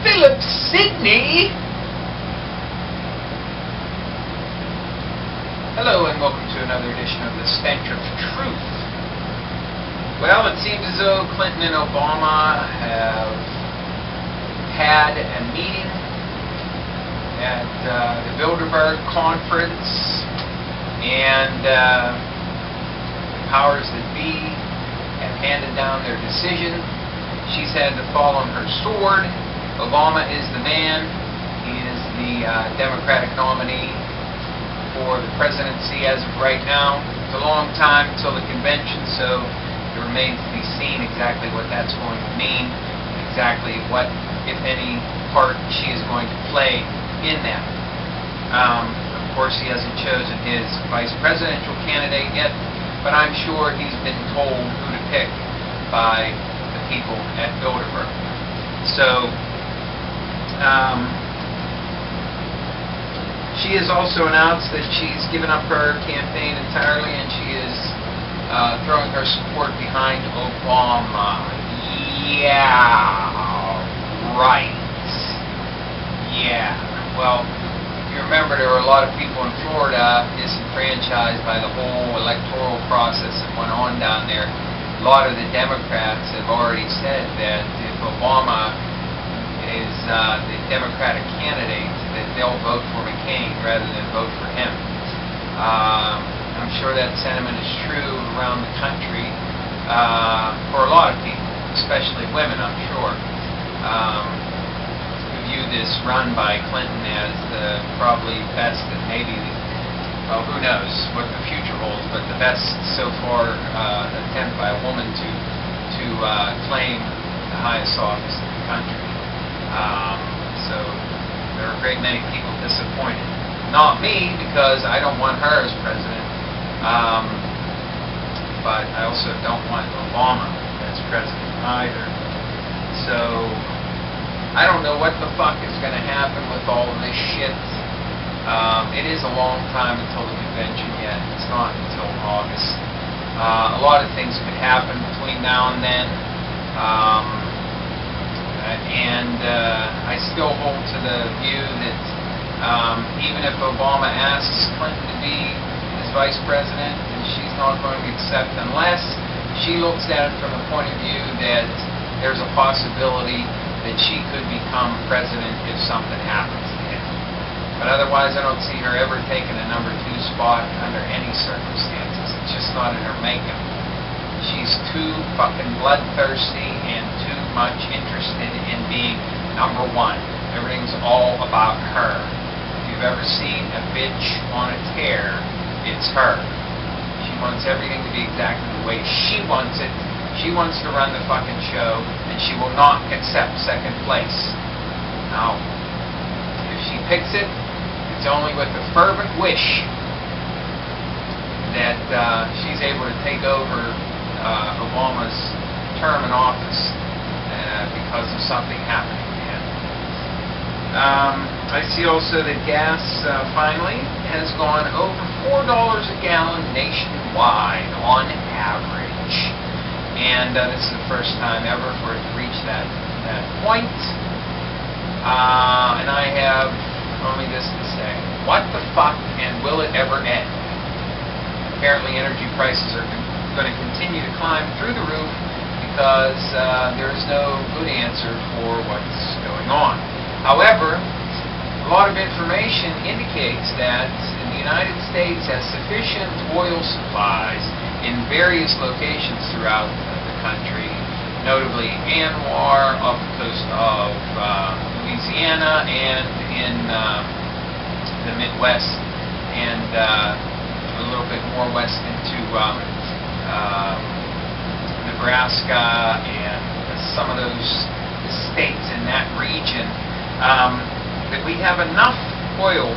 Philip Sidney. Hello and welcome to another edition of the Stench of Truth. Well, it seems as though Clinton and Obama have had a meeting at the Bilderberg conference, and the powers that be have handed down their decision. She's had to fall on her sword. Obama is the man. He is the Democratic nominee for the presidency as of right now. It's a long time until the convention, so it remains to be seen exactly what that's going to mean, exactly what, if any, part she is going to play in that. Of course, he hasn't chosen his vice presidential candidate yet, but I'm sure he's been told who to pick by the people at Bilderberg. So, she has also announced that she's given up her campaign entirely, and she is throwing her support behind Obama. Yeah, right. Yeah. Well, if you remember, there were a lot of people in Florida disenfranchised by the whole electoral process that went on down there. A lot of the Democrats have already said that if Obama is the Democratic candidate, that they'll vote for McCain rather than vote for him. I'm sure that sentiment is true around the country for a lot of people, especially women, I'm sure, who view this run by Clinton as the probably best and maybe, well, who knows what the future holds, but the best so far attempt by a woman to claim the highest office in the country. So there are a great many people disappointed. Not me, because I don't want her as president, but I also don't want Obama as president either. So I don't know what the fuck is going to happen with all of this shit. It is a long time until the convention yet. It's not until August. A lot of things could happen between now and then. I still hold to the view that even if Obama asks Clinton to be his vice president, and she's not going to accept unless she looks at it from the point of view that there's a possibility that she could become president if something happens to him. But otherwise, I don't see her ever taking a number 2 spot under any circumstances. It's just not in her makeup. She's too fucking bloodthirsty and too much interested in being number 1. Everything's all about her. If you've ever seen a bitch on a tear, it's her. She wants everything to be exactly the way she wants it. She wants to run the fucking show, and she will not accept second place. Now, if she picks it, it's only with a fervent wish that she's able to take over Obama's term in office because of something happening to him. I see also that gas finally has gone over $4 a gallon nationwide on average, and this is the first time ever for it to reach that point. And I have only this to say: what the fuck, and will it ever end? Apparently, energy prices are going to continue to climb through the roof because there is no good answer for what's going on. However, a lot of information indicates that the United States has sufficient oil supplies in various locations throughout the country, notably Anwar, off the coast of Louisiana, and in the Midwest, and a little bit more west into Nebraska and some of those states in that region, that we have enough oil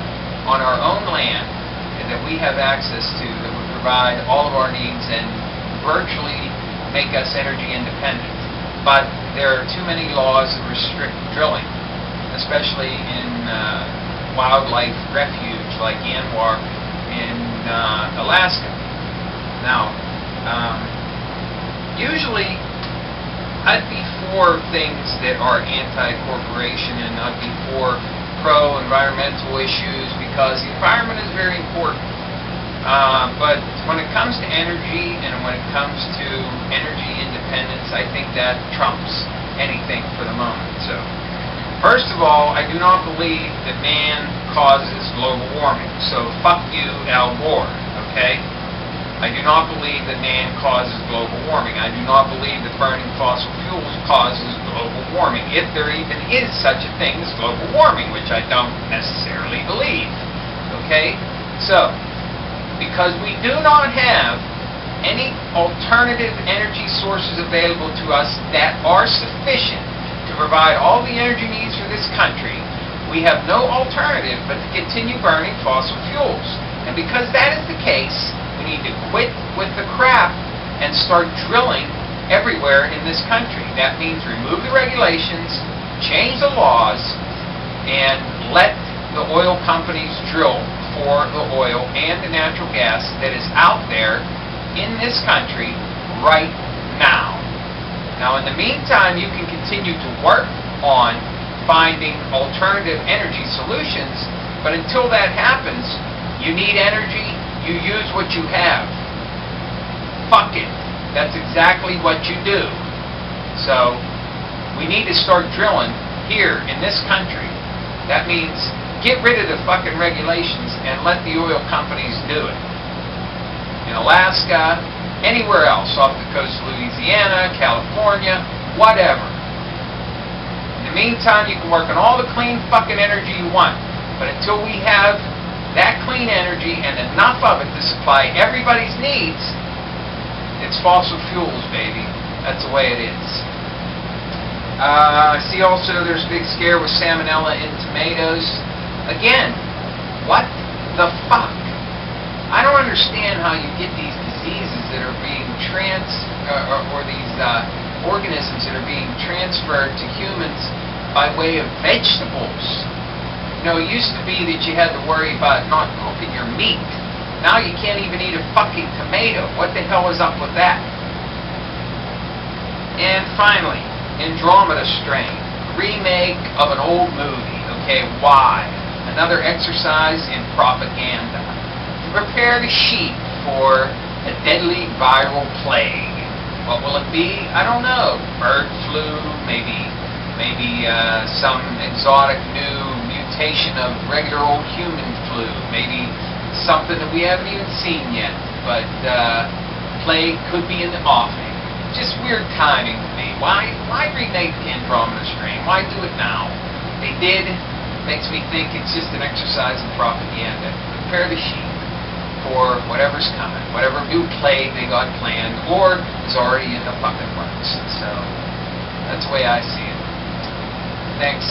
on our own land and that we have access to that would provide all of our needs and virtually make us energy independent. But there are too many laws that restrict drilling, especially in wildlife refuge like Anwar in Alaska. Now, usually I'd be for things that are anti-corporation, and I'd be for pro-environmental issues because the environment is very important. But when it comes to energy and when it comes to energy independence, I think that trumps anything for the moment. So, first of all, I do not believe that man causes global warming. So, fuck you, Al Gore, okay? I do not believe that man causes global warming. I do not believe that burning fossil fuels causes global warming, if there even is such a thing as global warming, which I don't necessarily believe. Okay? So, because we do not have any alternative energy sources available to us that are sufficient to provide all the energy needs for this country, we have no alternative but to continue burning fossil fuels. And because that is the case, we need to quit with the crap and start drilling everywhere in this country. That means remove the regulations, change the laws, and let the oil companies drill for the oil and the natural gas that is out there in this country right now. Now, in the meantime, you can continue to work on finding alternative energy solutions, but until that happens, you need energy, you use what you have. Fuck it. That's exactly what you do. So, we need to start drilling here in this country. That means get rid of the fucking regulations and let the oil companies do it. In Alaska, anywhere else off the coast of Louisiana, California, whatever. In the meantime, you can work on all the clean fucking energy you want. But until we have that clean energy and enough of it to supply everybody's needs, it's fossil fuels, baby. That's the way it is. I see also there's a big scare with salmonella in tomatoes. Again, what the fuck? I don't understand how you get these diseases that are being or these organisms that are being transferred to humans by way of vegetables. You know, it used to be that you had to worry about not cooking your meat. Now you can't even eat a fucking tomato. What the hell is up with that? And finally, Andromeda Strain, remake of an old movie. Okay, why? Another exercise in propaganda to prepare the sheep for a deadly viral plague. What will it be? I don't know. Bird flu, maybe some exotic new mutation of regular old human flu, maybe something that we haven't even seen yet, but plague could be in the offing. Just weird timing to me. Why remake Andromeda Strain? Why do it now? They did. Makes me think it's just an exercise in propaganda. Prepare the sheep for whatever's coming, whatever new plague they got planned or is already in the fucking works. So that's the way I see it. Thanks.